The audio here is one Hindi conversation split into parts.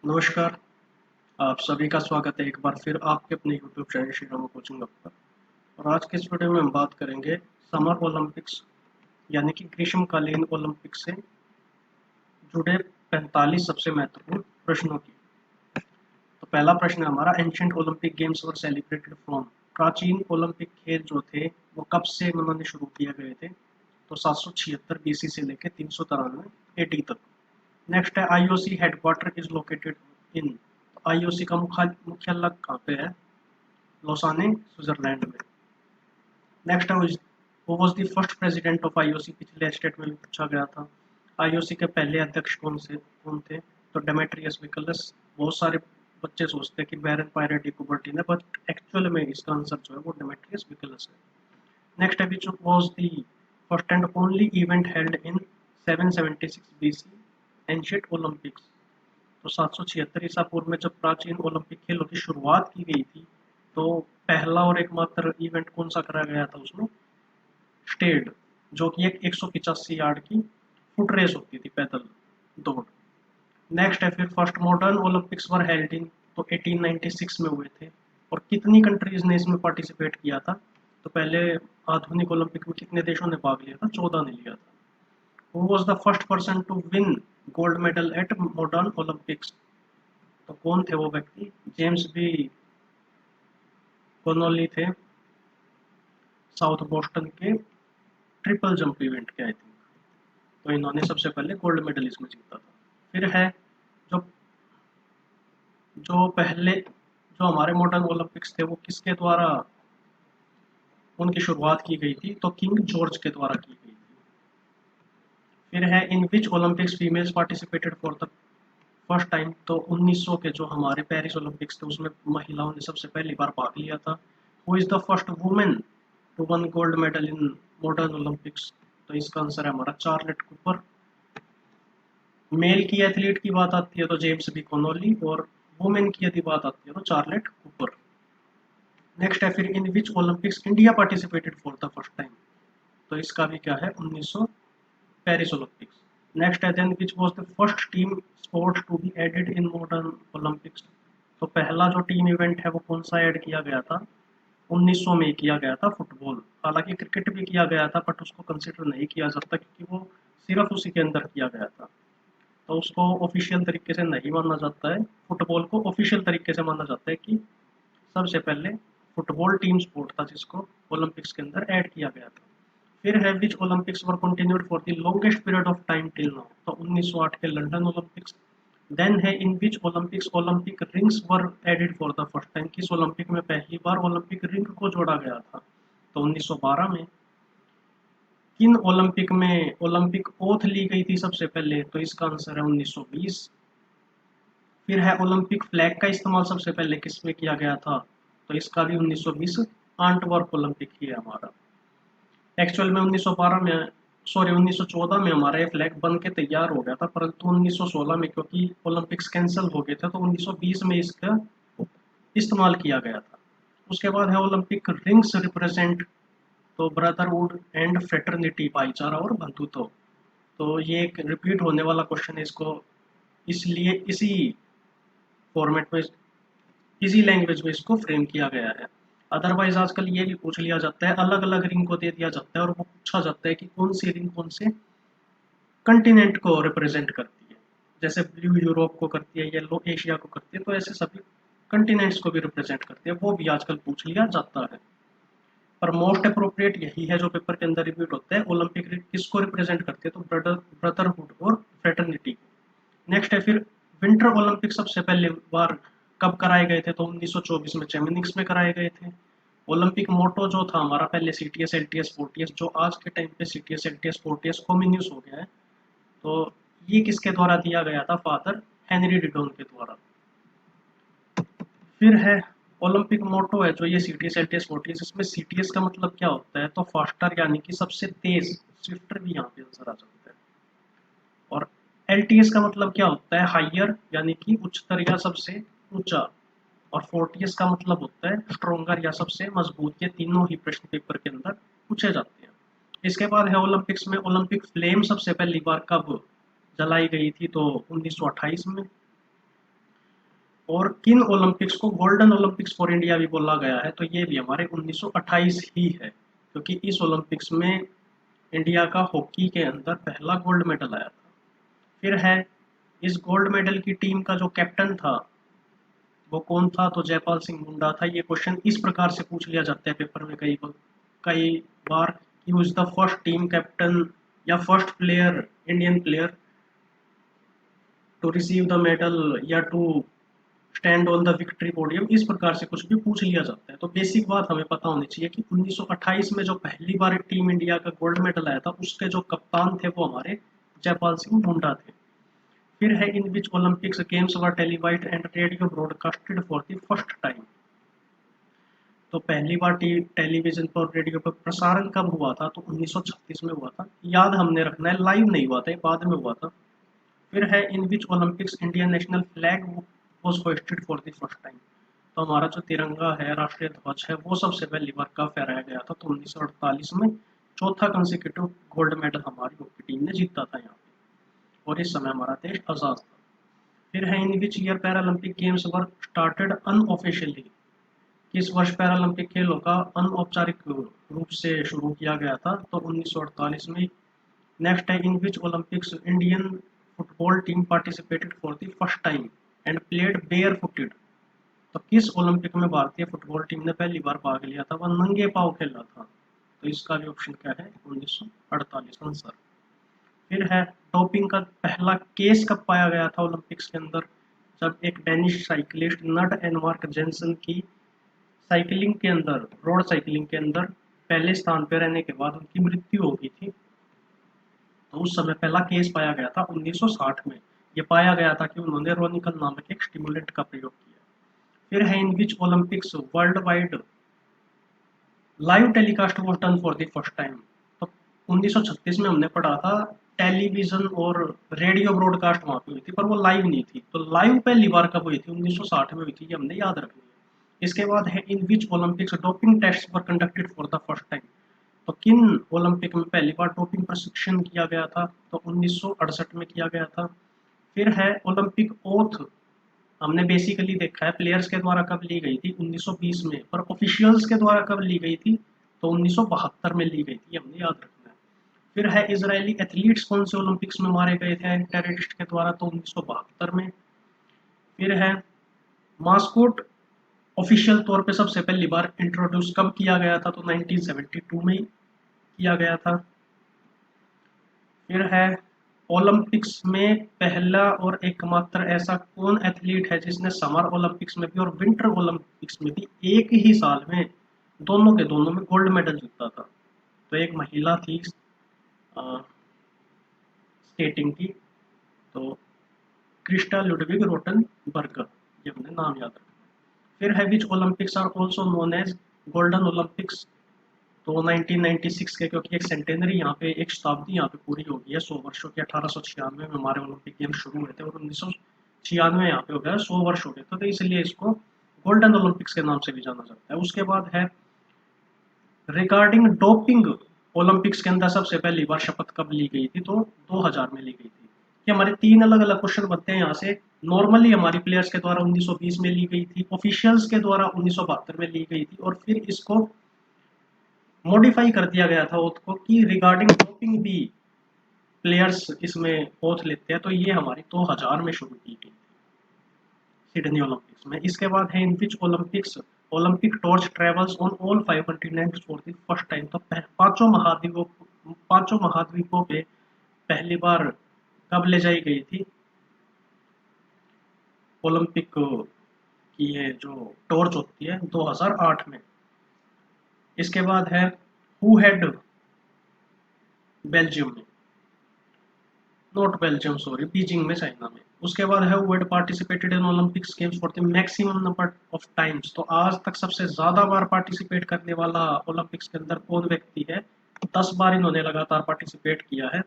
नमस्कार, आप सभी का स्वागत है एक बार फिर आपके अपने YouTube channel Shri Ram coaching hub पर। और आज के इस वीडियो में हम बात करेंगे समर ओलंपिक्स यानी कि ग्रीष्मकालीन ओलंपिक से जुड़े 45 सबसे महत्वपूर्ण प्रश्नों की। तो पहला प्रश्न है हमारा, ancient Olympic games were celebrated from. प्राचीन ओलंपिक खेल जो थे वो कब से मनाने शुरू किए गए थे? तो 776 बीसी से लेकर 393 एडी तक। नेक्स्ट है, IOC headquarter is located in. IOC का मुख्यालय कहाँ पे है? लोसाने, स्विट्जरलैंड में। नेक्स्ट है, वो was the first president of IOC. पिछले स्टेट में भी पूछा गया था। आईओसी के पहले अध्यक्ष कौन थे? तो डेमेट्रियस विकलस। बहुत सारे बच्चे सोचते हैं कि बैरन पायरेट डी कुबर्टिन है, बट एक्चुअल में इसका आंसर जो है वो डेमेट्रियस विकलस है। नेक्स्ट है, which was the first and only event held in 776 BC ancient Olympics. तो 776 ईसा पूर्व में जब प्राचीन ओलंपिक खेलों की शुरुआत की गई थी, तो पहला और एकमात्र इवेंट कौन सा कराया गया था उसमें? स्टेड, जो कि एक 185 यार्ड की फुट रेस होती थी, पैदल दौड़। नेक्स्ट है फिर, first modern Olympics were held in. तो 1896 में हुए थे। और कितनी कंट्रीज ने इसमें पार्टिसिपेट किया था? तो पहले आधुनिक ओलंपिक में कितने देशों ने भाग लिया था? 14 ने लिया था। Who was the first person to win gold medal at modern Olympics? तो कौन थे वो व्यक्ति? जेम्स बी कॉनोली थे, साउथ बोस्टन के ट्रिपल जंप इवेंट के, आई थिंक। तो इन्होंने सबसे पहले गोल्ड मेडल इसमें जीता था। फिर है, जो जो पहले जो हमारे मॉडर्न ओलंपिक्स थे वो किसके द्वारा उनकी शुरुआत की गई थी? तो किंग जॉर्ज के द्वारा की गई थी। फिर है, in which Olympics females participated for the first time. तो 1900 के जो हमारे पेरिस ओलंपिक्स थे उसमें महिलाओं ने सबसे पहली बार भाग लिया था। Who is the first women to won gold medal in modern Olympics? तो इसका आंसर है हमारा चार्लेट कूपर। मेल की एथलीट की बात आती है तो जेम्स बी कॉनोली, और वुमेन की यदि बात आती है तो चार्लेट कूपर। नेक्स्ट है फिर, in which Olympics India participated for the first time. तो इसका भी क्या है? 1900 पेरिस ओलंपिक्स। नेक्स्ट है, then which was the first team sport to be added in modern Olympics. तो पहला जो टीम इवेंट है वो कौन सा ऐड किया गया था? 1900 में किया गया था फुटबॉल। हालांकि क्रिकेट भी किया गया था, बट उसको कंसिडर नहीं किया जाता क्योंकि वो सिर्फ उसी के अंदर किया गया था, तो उसको ऑफिशियल तरीके से नहीं माना जाता है। फुटबॉल को ऑफिशियल तरीके से माना जाता है कि सबसे पहले फुटबॉल टीम स्पोर्ट था जिसको ओलंपिक्स के अंदर ऐड किया गया था। फिर है, which Olympics were continued for the longest period of time till now. तो 1908 के लंदन ओलंपिक्स। देन है, in which Olympics Olympic rings were added for the first time. किस ओलंपिक में पहली बार ओलंपिक रिंग को जोड़ा गया था? तो 1912 में। किन ओलंपिक में ओलंपिक ओथ ली गई थी सबसे पहले? तो इसका आंसर है 1920। फिर है, ओलंपिक फ्लैग का इस्तेमाल सबसे पहले किसमें किया गया था? तो इसका भी 1920 आंटवर्प ओलंपिक ही है हमारा। एक्चुअल में 1912 में, सॉरी 1914 में हमारा ये फ्लैग बन के तैयार हो गया था, परंतु 1916 में क्योंकि ओलंपिक्स कैंसिल हो गए थे तो 1920 में इसका इस्तेमाल किया गया था। उसके बाद है, ओलंपिक रिंग्स रिप्रेजेंट। तो ब्रदरहुड एंड फ्रेटर्निटी, भाईचारा और बंधुत्व। तो ये एक रिपीट होने वाला क्वेश्चन है, इसको इसलिए इसी फॉर्मेट में, इसी लैंग्वेज में इसको फ्रेम किया गया है। अदरवाइज आजकल ये भी पूछ लिया जाता है, अलग अलग रिंग को दे दिया जाता है और वो पूछा जाता है कि कौन सी रिंग कौन से कंटिनेंट को रिप्रेजेंट करती है। जैसे ब्लू यूरोप को करती है, येलो एशिया को करती है, तो ऐसे सभी कंटिनेंट्स को भी रिप्रेजेंट करती है, वो भी आजकल पूछ लिया जाता है। पर मोस्ट अप्रोप्रिएट यही है जो पेपर के अंदर रिपीट होता है। ओलंपिक रिंग किसको रिप्रेजेंट करती है? तो ब्रदरहुड और फ्रेटर्निटी को। नेक्स्ट है फिर, विंटर ओलंपिक सबसे पहले बार कब कराए गए थे? तो 1924 में चेमेनिक्स में कराए गए थे। ओलंपिक मोटो जो था हमारा पहले सीटीएस एलटीएस फोर्टीएस, जो आज के टाइम पे CTS LTS fortis common use हो गया है, तो ये किसके द्वारा दिया गया था? फादर हेनरी डिडोन के द्वारा। फिर है, ओलंपिक मोटो है जो ये सीटीएस एलटीएस फोर्टीएस, इसमें सीटीएस का मतलब क्या होता है? तो फास्टर यानी कि सबसे तेज, स्विफ्टर भी यहाँ पे आंसर आ जाता है। और एलटीएस का मतलब क्या होता है? हाइयर यानी कि उच्चतर या सबसे ऊंचा। और फोर्टीएस का मतलब होता है स्ट्रोंगर या सबसे मजबूत। ये तीनों ही प्रश्न पेपर के अंदर पूछे जाते हैं। इसके बाद है, ओलंपिक्स में ओलंपिक फ्लेम सबसे पहली बार कब जलाई गई थी? तो 1928 में। और किन ओलंपिक्स को गोल्डन ओलंपिक्स फॉर इंडिया भी बोला गया है, तो ये भी हमारे 1928 ही है, क्योंकि इस ओलंपिक्स में इंडिया का हॉकी के अंदर पहला गोल्ड मेडल आया था। फिर है, इस गोल्ड मेडल की टीम का जो कैप्टन था वो कौन था, तो जयपाल सिंह मुंडा था। ये क्वेश्चन इस प्रकार से पूछ लिया जाता है पेपर में कई बार कि who is the first team captain या first player, Indian player to receive the medal या to stand on the victory podium, इस प्रकार से कुछ भी पूछ लिया जाता है। तो बेसिक बात हमें पता होनी चाहिए कि 1928 में जो पहली बार टीम इंडिया का गोल्ड मेडल आया था उसके जो कप्तान थे वो हमारे जयपाल सिंह मुंडा थे। फिर है, in which Olympics games were televised and radio broadcasted for the first time. तो पहली बार टेलीविजन पर रेडियो पर प्रसारण कब हुआ था, तो 1936 में हुआ था। याद हमने रखना है, लाइव नहीं हुआ था, ये बाद में हुआ था। फिर है, in which Olympics Indian national flag was hosted for the first time. तो हमारा जो तिरंगा है, राष्ट्रीय ध्वज है, वो सबसे पहली बार कब फहराया गया था, तो 1948 में। चौथा कंसेक्यूटिव गोल्ड मेडल हमारी हॉकी टीम ने जीता था यहाँ पे, और इस समय हमारा देश आज़ाद था। फिर है, in which year Paralympic games were started unofficially. किस वर्ष पैरालंपिक खेलों का अनौपचारिक रूप से शुरू किया गया था, तो 1948 में। नेक्स्ट है, in which Olympics Indian football team participated for the first time and played bare footed. तो किस ओलंपिक में भारतीय फुटबॉल टीम ने पहली बार भाग लिया था, वह नंगे पांव खेला था, तो इसका भी ऑप्शन क्या है, 1948 आंसर। फिर है, डोपिंग का पहला केस कब पाया गया था ओलंपिक्स के अंदर, जब एक डेनिश साइकिलिस्ट नट एनमार्क जेंसन की साइकिलिंग के अंदर, रोड साइकिलिंग के अंदर पहले स्थान पर रहने के बाद उनकी मृत्यु हो गई थी। तो उस समय पहला केस पाया गया था 1960 में। ये पाया गया था कि उन्होंने रोनिकल नामक एक स्टिमुलेंट का प्रयोग किया। फिर है, in which Olympics world wide live telecast was done for the first time. तो 1936 में हमने पढ़ा था टेलीविजन और रेडियो ब्रॉडकास्ट वहां पे हुई थी, पर वो लाइव नहीं थी। तो लाइव पहली बार कब हुई थी, 1960 में हुई थी, ये हमने याद रखनी है। इसके बाद है, in which Olympics doping test were conducted for the first time. तो किन ओलंपिक में पहली बार डोपिंग प्रशिक्षण किया गया था, तो 1968 में किया गया था। फिर है, ओलंपिक ओथ हमने बेसिकली देखा है प्लेयर्स के द्वारा कब ली गई थी, 1920 में, पर ऑफिशियल्स के द्वारा कब ली गई थी, तो 1972 में ली गई थी, हमने याद रखना है। फिर है, इजरायली एथलीट्स कौन से ओलंपिक्स में मारे गए थे टेररिस्ट के द्वारा, तो 1972 में। फिर है, मास्कोट ऑफिशियल तौर पे सबसे पहली बार इंट्रोड्यूस कब किया गया था, तो 1972 में ही किया गया था। फिर है, ओलंपिक्स में पहला और एकमात्र ऐसा कौन एथलीट है जिसने समर ओलंपिक्स में भी और विंटर ओलंपिक्स में भी एक ही साल में दोनों के दोनों में गोल्ड मेडल जीता था, तो एक महिला थी स्केटिंग की, तो क्रिस्टा लुडविग रोटनबर्गर, ये हमने नाम याद रखा। फिर है, which Olympics are also known as golden Olympics. तो 1996 के, क्योंकि एक सेंटेनरी यहाँ पे, एक शताब्दी यहाँ पे पूरी हो गई है 100 वर्षों की। 1896 में हमारे ओलंपिक गेम्स शुरू हुए थे और 1996 यहाँ पे हो गया 100 वर्ष हो गए थे, तो इसलिए इसको गोल्डन ओलंपिक्स के नाम से भी जाना जाता है। उसके बाद है, रिगार्डिंग डोपिंग ओलंपिक्स के अंदर सबसे पहली बार शपथ कब ली गई थी, तो 2000 में ली गई थी। ये हमारे तीन अलग अलग क्वेश्चन बनते हैं यहाँ से। नॉर्मली हमारी प्लेयर्स के द्वारा 1920 में ली गई थी, ऑफिशियल्स के द्वारा 1972 में ली गई थी, और फिर इसको मॉडिफाई कर दिया गया था ओथ को कि रिगार्डिंग डोपिंग भी प्लेयर्स इसमें ओथ लेते हैं, तो ये हमारी 2000 में शुरू की गई सिडनी ओलंपिक्स में। इसके बाद है, in which Olympics Olympic torch travels on all 5 continents for the first time. तो पांचों महाद्वीपों पे पहली बार कब ले जाई गई थी ओलंपिक की ये जो टॉर्च होती है, 2008 में। इसके बाद है, हु हैड बेल्जियम में, नॉट बेल्जियम सॉरी, बीजिंग में, चाइना में। उसके बाद है, who had participated in Olympics games for the maximum number of times. तो आज तक सबसे ज्यादा बार पार्टिसिपेट करने वाला ओलंपिक्स के अंदर कौन व्यक्ति है, 10 बार इन्होंने लगातार पार्टिसिपेट किया है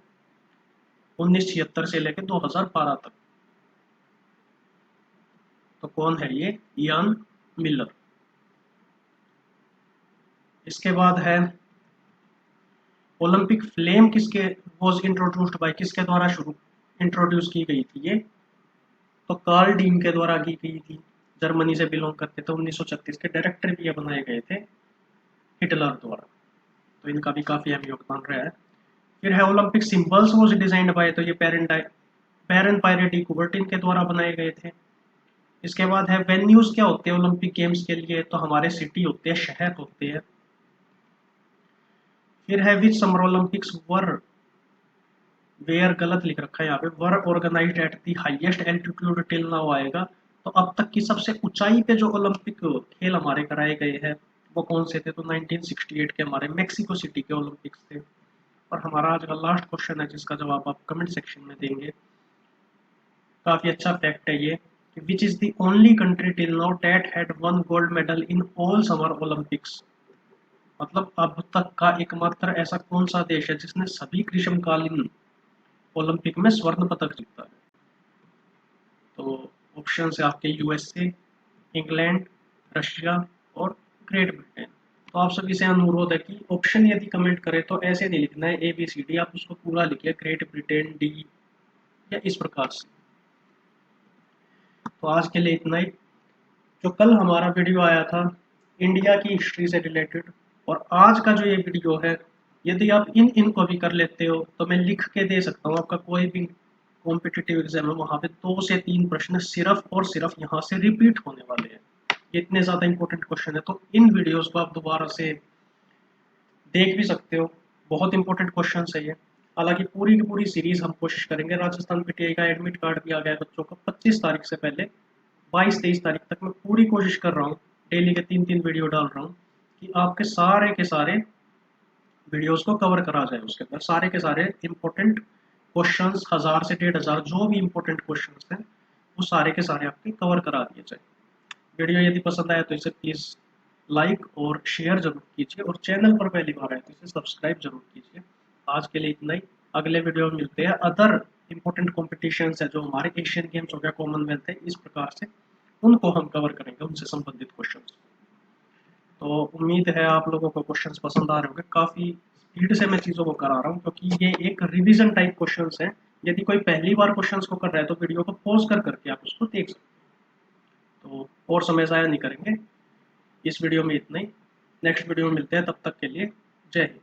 1976 से लेकर 2012 तक। तो कौन है ये, इयान मिलर। इसके बाद है, ओलंपिक फ्लेम किसके वॉज इंट्रोड्यूस्ड बाय, किसके द्वारा शुरू इंट्रोड्यूस की गई थी ये, तो कार्ल डीन के द्वारा की गई थी। जर्मनी से बिलोंग करते थे। 1936 के डायरेक्टर भी ये बनाए गए थे हिटलर द्वारा, तो इनका भी काफ़ी अहम योगदान रहा है। फिर है Olympic symbols was designed bye, तो ये बैरन पायरे डी कुबर्टिन के द्वारा बनाए गए थे। इसके बाद है वेन्यूज क्या होते हैं ओलंपिक गेम्स के लिए, तो हमारे सिटी होते हैं, शहर होते हैं। फिर है which summer Olympics were where, गलत लिख रखा है यहाँ पे, were organised at the highest altitude till now आएगा। तो अब तक की सबसे ऊंचाई पे जो ओलंपिक खेल हमारे कराए गए हैं वो कौन से थे, तो 1968 के हमारे मेक्सिको सिटी के ओलंपिक्स थे। और हमारा आज का लास्ट क्वेश्चन है जिसका जवाब आप कमेंट सेक्शन में देंगे। काफी अच्छा फैक्ट है ये, which is the only country till now that had one gold medal in all summer Olympics, मतलब अब तक का एकमात्र ऐसा कौन सा देश है जिसने सभी ग्रीष्मकालीन ओलंपिक में स्वर्ण पदक जीता है। तो ऑप्शन है आपके यूएसए, इंग्लैंड, रशिया और ग्रेट ब्रिटेन। तो आप सभी से अनुरोध है कि ऑप्शन यदि कमेंट करें तो ऐसे नहीं लिखना है ABCD, आप उसको पूरा लिखिए ग्रेट ब्रिटेन डी या इस प्रकार से। तो आज के लिए इतना ही। जो कल हमारा वीडियो आया था इंडिया की हिस्ट्री से रिलेटेड, और आज का जो ये वीडियो है, यदि आप इनको भी कर लेते हो तो मैं लिख के दे सकता हूँ, आपका कोई भी कॉम्पिटिटिव एग्जाम है वहाँ पे 2 से 3 प्रश्न सिर्फ और सिर्फ यहाँ से रिपीट होने वाले हैं। ये इतने ज़्यादा इंपॉर्टेंट क्वेश्चन है, तो इन वीडियोस को आप दोबारा से देख भी सकते हो, बहुत इंपॉर्टेंट क्वेश्चन है ये। हालांकि पूरी की पूरी सीरीज हम कोशिश करेंगे, राजस्थान पीटीआई का एडमिट कार्ड भी आ गया है बच्चों का 25 तारीख से पहले, 22-23 तारीख तक मैं पूरी कोशिश कर रहा हूँ, डेली के 3-3 वीडियो डाल रहा हूँ कि आपके सारे के सारे वीडियोस को कवर करा जाए। उसके अंदर सारे के सारे इंपॉर्टेंट क्वेश्चंस, 1000 से 1500 जो भी इंपॉर्टेंट क्वेश्चंस हैं वो सारे के सारे आपके कवर करा दिए जाए। वीडियो यदि पसंद आया तो इसे प्लीज़ लाइक और शेयर जरूर कीजिए, और चैनल पर पहली बार आए तो इसे सब्सक्राइब जरूर कीजिए। आज के लिए इतना ही, अगले वीडियो में मिलते हैं। अदर इंपॉर्टेंट कॉम्पिटिशन्स है जो हमारे एशियन गेम्स हो गया, कॉमनवेल्थ है, इस प्रकार से उनको हम कवर करेंगे, उनसे संबंधित क्वेश्चन। तो उम्मीद है आप लोगों को क्वेश्चंस पसंद आ रहे होंगे। काफ़ी स्पीड से मैं चीज़ों को करा रहा हूँ क्योंकि ये एक रिवीजन टाइप क्वेश्चंस हैं। यदि कोई पहली बार क्वेश्चंस को कर रहा है तो वीडियो को पॉज कर करके आप उसको देख सकते हैं। तो और समय ज़ाया नहीं करेंगे, इस वीडियो में इतना ही। नेक्स्ट वीडियो में मिलते हैं, तब तक के लिए जय हिंद।